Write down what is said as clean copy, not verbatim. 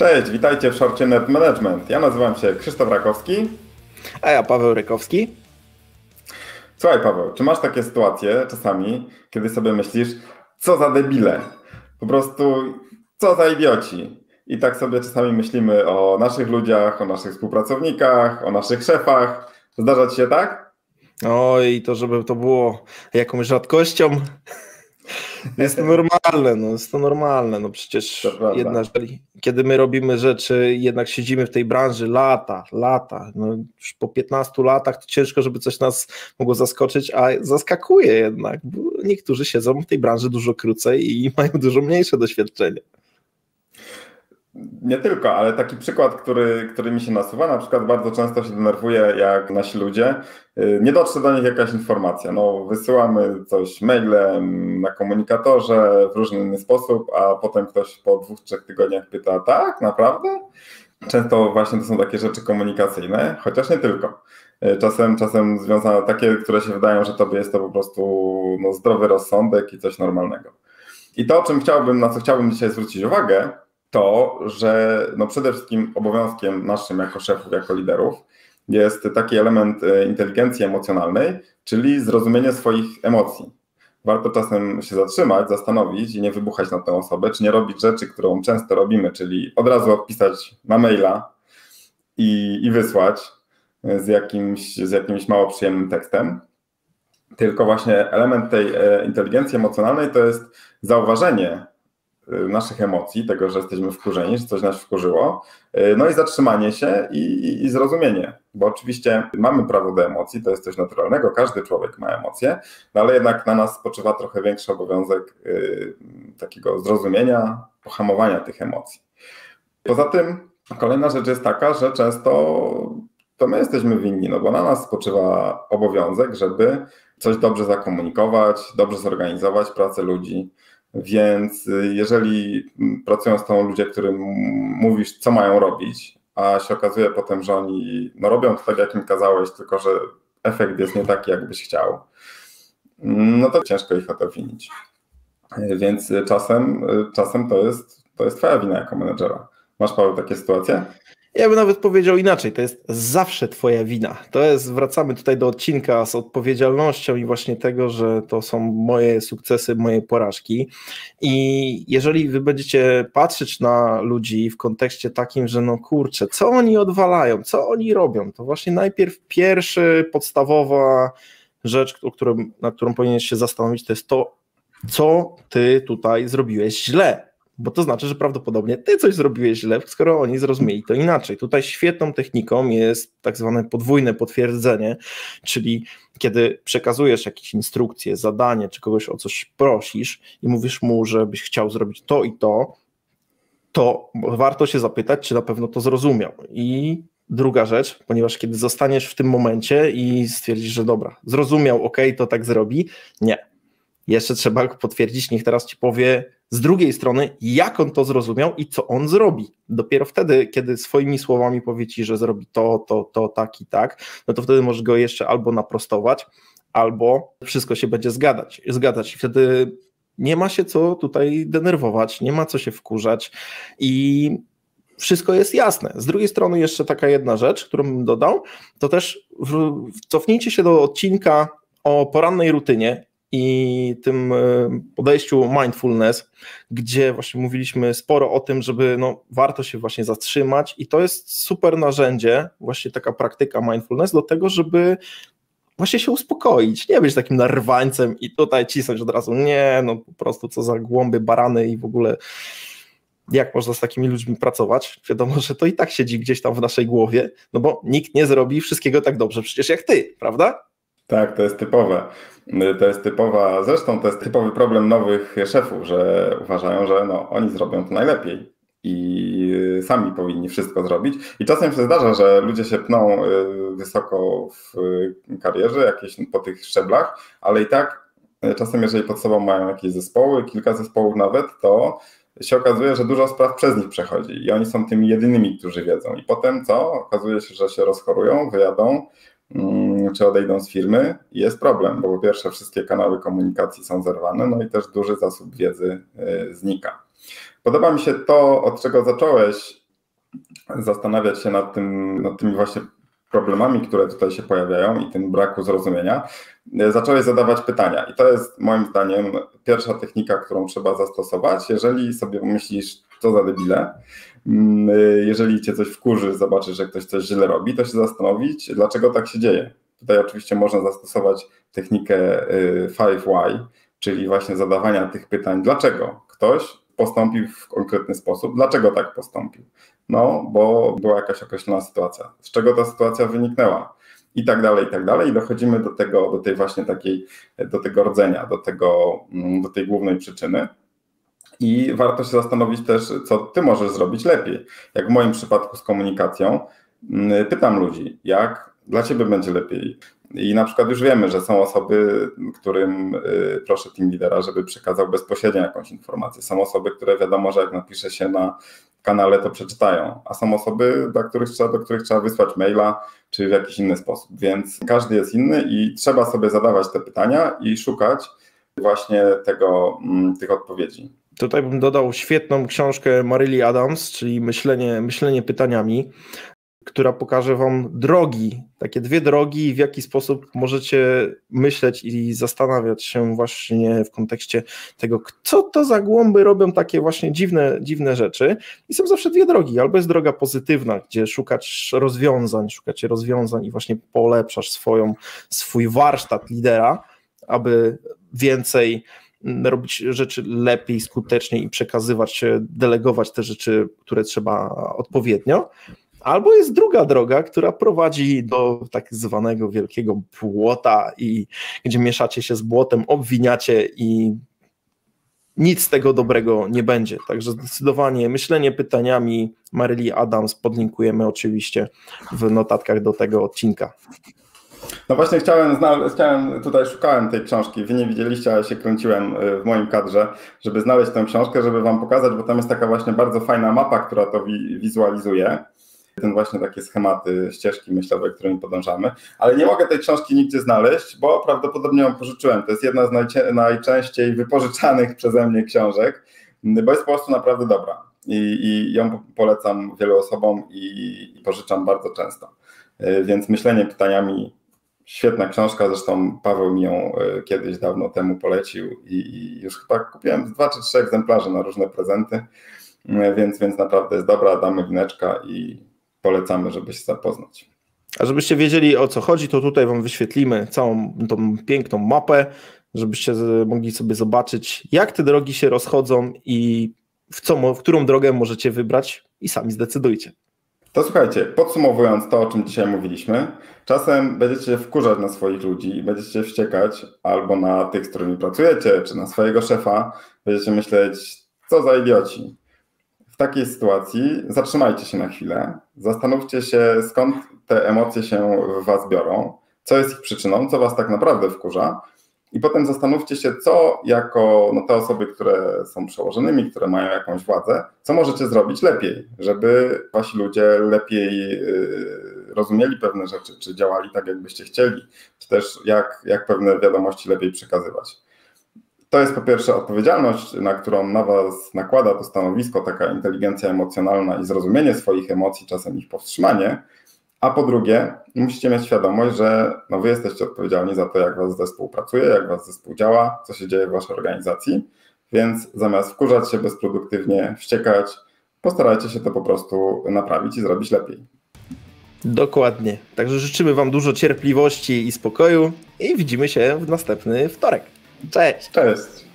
Cześć, witajcie w Shorcie Net Management. Ja nazywam się Krzysztof Rakowski. A ja Paweł Rykowski. Słuchaj Paweł, czy masz takie sytuacje czasami, kiedy sobie myślisz, co za debile, po prostu co za idioci. I tak sobie czasami myślimy o naszych ludziach, o naszych współpracownikach, o naszych szefach. Zdarza ci się tak? Oj, to żeby to było jakąś rzadkością. Jest to normalne, jest to normalne, przecież kiedy my robimy rzeczy, jednak siedzimy w tej branży lata, już po 15 latach to ciężko, żeby coś nas mogło zaskoczyć, a zaskakuje jednak, bo niektórzy siedzą w tej branży dużo krócej i mają dużo mniejsze doświadczenie. Nie tylko, ale taki przykład, który mi się nasuwa, na przykład bardzo często się denerwuję, jak nasi ludzie, nie dotrze do nich jakaś informacja, wysyłamy coś mailem, na komunikatorze, w różny inny sposób, a potem ktoś po 2-3 tygodniach pyta, tak, naprawdę? Często właśnie to są takie rzeczy komunikacyjne, chociaż nie tylko. Czasem związane takie, które się wydają, że tobie jest to po prostu zdrowy rozsądek i coś normalnego. I to, na co chciałbym dzisiaj zwrócić uwagę, to, że przede wszystkim obowiązkiem naszym jako szefów, jako liderów jest taki element inteligencji emocjonalnej, czyli zrozumienie swoich emocji. Warto czasem się zatrzymać, zastanowić i nie wybuchać na tę osobę, czy nie robić rzeczy, którą często robimy, czyli od razu odpisać na maila i wysłać z jakimś mało przyjemnym tekstem. Tylko właśnie element tej inteligencji emocjonalnej to jest zauważenie naszych emocji, tego, że jesteśmy wkurzeni, że coś nas wkurzyło, i zatrzymanie się i zrozumienie, bo oczywiście mamy prawo do emocji, to jest coś naturalnego, każdy człowiek ma emocje, ale jednak na nas spoczywa trochę większy obowiązek takiego zrozumienia, pohamowania tych emocji. Poza tym kolejna rzecz jest taka, że często to my jesteśmy winni, bo na nas spoczywa obowiązek, żeby coś dobrze zakomunikować, dobrze zorganizować pracę ludzi. Więc jeżeli pracują z tobą ludzie, którym mówisz, co mają robić, a się okazuje potem, że oni robią to tak, jak im kazałeś, tylko że efekt jest nie taki, jakbyś chciał, to ciężko ich o to winić. Więc czasem to jest twoja wina jako menedżera. Masz, Paweł, takie sytuacje? Ja bym nawet powiedział inaczej, to jest zawsze twoja wina. Wracamy tutaj do odcinka z odpowiedzialnością i właśnie tego, że to są moje sukcesy, moje porażki. I jeżeli wy będziecie patrzeć na ludzi w kontekście takim, że kurczę, co oni odwalają, co oni robią, to właśnie najpierw podstawowa rzecz, nad którą powinieneś się zastanowić, to jest to, co ty tutaj zrobiłeś źle. Bo to znaczy, że prawdopodobnie ty coś zrobiłeś źle, skoro oni zrozumieli to inaczej. Tutaj świetną techniką jest tak zwane podwójne potwierdzenie, czyli kiedy przekazujesz jakieś instrukcje, zadanie, czy kogoś o coś prosisz i mówisz mu, żebyś chciał zrobić to i to warto się zapytać, czy na pewno to zrozumiał. I druga rzecz, ponieważ kiedy zostaniesz w tym momencie i stwierdzisz, że dobra, zrozumiał, to tak zrobi, nie. Jeszcze trzeba potwierdzić, niech teraz ci powie z drugiej strony, jak on to zrozumiał i co on zrobi. Dopiero wtedy, kiedy swoimi słowami powie ci, że zrobi to, tak i tak, to wtedy możesz go jeszcze albo naprostować, albo wszystko się będzie zgadzać. I wtedy nie ma się co tutaj denerwować, nie ma co się wkurzać i wszystko jest jasne. Z drugiej strony jeszcze taka jedna rzecz, którą bym dodał, to też cofnijcie się do odcinka o porannej rutynie i tym podejściu mindfulness, gdzie właśnie mówiliśmy sporo o tym, żeby warto się właśnie zatrzymać i to jest super narzędzie, właśnie taka praktyka mindfulness do tego, żeby właśnie się uspokoić, nie być takim narwańcem i tutaj cisnąć od razu, po prostu co za głąby, barany i w ogóle jak można z takimi ludźmi pracować. Wiadomo, że to i tak siedzi gdzieś tam w naszej głowie, bo nikt nie zrobi wszystkiego tak dobrze przecież jak ty, prawda? Tak, to jest typowe. Zresztą to jest typowy problem nowych szefów, że uważają, że oni zrobią to najlepiej i sami powinni wszystko zrobić. I czasem się zdarza, że ludzie się pną wysoko w karierze, jakieś po tych szczeblach, ale i tak czasem, jeżeli pod sobą mają jakieś zespoły, kilka zespołów nawet, to się okazuje, że dużo spraw przez nich przechodzi i oni są tymi jedynymi, którzy wiedzą. I potem co? Okazuje się, że się rozchorują, wyjadą, czy odejdą z firmy i jest problem, bo po pierwsze wszystkie kanały komunikacji są zerwane, i też duży zasób wiedzy znika. Podoba mi się to, od czego zacząłeś, zastanawiać się nad tymi właśnie problemami, które tutaj się pojawiają i tym braku zrozumienia, zacząłeś zadawać pytania. I to jest moim zdaniem pierwsza technika, którą trzeba zastosować. Jeżeli sobie myślisz, co za debile, jeżeli cię coś wkurzy, zobaczysz, że ktoś coś źle robi, to się zastanowić, dlaczego tak się dzieje. Tutaj oczywiście można zastosować technikę 5 why, czyli właśnie zadawania tych pytań, dlaczego ktoś postąpił w konkretny sposób, dlaczego tak postąpił. No, bo była jakaś określona sytuacja, z czego ta sytuacja wyniknęła i tak dalej, i tak dalej. I dochodzimy do tej właśnie takiej, do tego rdzenia, do tej głównej przyczyny. I warto się zastanowić też, co ty możesz zrobić lepiej. Jak w moim przypadku z komunikacją, pytam ludzi, jak dla ciebie będzie lepiej. I na przykład już wiemy, że są osoby, którym proszę team lidera, żeby przekazał bezpośrednio jakąś informację. Są osoby, które wiadomo, że jak napisze się na kanale, to przeczytają, a są osoby, do których trzeba wysłać maila, czy w jakiś inny sposób. Więc każdy jest inny i trzeba sobie zadawać te pytania i szukać właśnie tych odpowiedzi. Tutaj bym dodał świetną książkę Maryli Adams, czyli myślenie pytaniami, która pokaże wam drogi, takie 2 drogi, w jaki sposób możecie myśleć i zastanawiać się właśnie w kontekście tego, co to za głąby robią takie właśnie dziwne rzeczy. I są zawsze 2 drogi. Albo jest droga pozytywna, gdzie szukacie rozwiązań i właśnie polepszasz swój warsztat lidera, aby więcej robić rzeczy lepiej, skuteczniej i przekazywać, delegować te rzeczy, które trzeba odpowiednio. Albo jest druga droga, która prowadzi do tak zwanego wielkiego błota, i gdzie mieszacie się z błotem, obwiniacie i nic z tego dobrego nie będzie. Także zdecydowanie myślenie pytaniami Maryli Adams podlinkujemy oczywiście w notatkach do tego odcinka. No właśnie szukałem tej książki, wy nie widzieliście, ale się kręciłem w moim kadrze, żeby znaleźć tę książkę, żeby wam pokazać, bo tam jest taka właśnie bardzo fajna mapa, która to wizualizuje. Właśnie takie schematy, ścieżki myślowe, którymi podążamy, ale nie mogę tej książki nigdzie znaleźć, bo prawdopodobnie ją pożyczyłem. To jest jedna z najczęściej wypożyczanych przeze mnie książek, bo jest po prostu naprawdę dobra i ją polecam wielu osobom i pożyczam bardzo często. Więc myślenie pytaniami, świetna książka, zresztą Paweł mi ją kiedyś dawno temu polecił i już chyba kupiłem 2 czy 3 egzemplarze na różne prezenty, więc naprawdę jest dobra, damy wineczka i polecamy, żeby się zapoznać. A żebyście wiedzieli, o co chodzi, to tutaj wam wyświetlimy całą tą piękną mapę, żebyście mogli sobie zobaczyć, jak te drogi się rozchodzą i w którą drogę możecie wybrać i sami zdecydujcie. To słuchajcie, podsumowując to, o czym dzisiaj mówiliśmy, czasem będziecie się wkurzać na swoich ludzi i będziecie się wściekać albo na tych, z którymi pracujecie, czy na swojego szefa, będziecie myśleć, co za idioci. W takiej sytuacji zatrzymajcie się na chwilę, zastanówcie się, skąd te emocje się w was biorą, co jest ich przyczyną, co was tak naprawdę wkurza i potem zastanówcie się, co jako te osoby, które są przełożonymi, które mają jakąś władzę, co możecie zrobić lepiej, żeby wasi ludzie lepiej rozumieli pewne rzeczy, czy działali tak, jakbyście chcieli, czy też jak pewne wiadomości lepiej przekazywać. To jest po pierwsze odpowiedzialność, na którą na was nakłada to stanowisko, taka inteligencja emocjonalna i zrozumienie swoich emocji, czasem ich powstrzymanie, a po drugie musicie mieć świadomość, że wy jesteście odpowiedzialni za to, jak wasz zespół pracuje, jak wasz zespół działa, co się dzieje w waszej organizacji, więc zamiast wkurzać się bezproduktywnie, wściekać, postarajcie się to po prostu naprawić i zrobić lepiej. Dokładnie. Także życzymy wam dużo cierpliwości i spokoju i widzimy się w następny wtorek. Cześć! Cześć!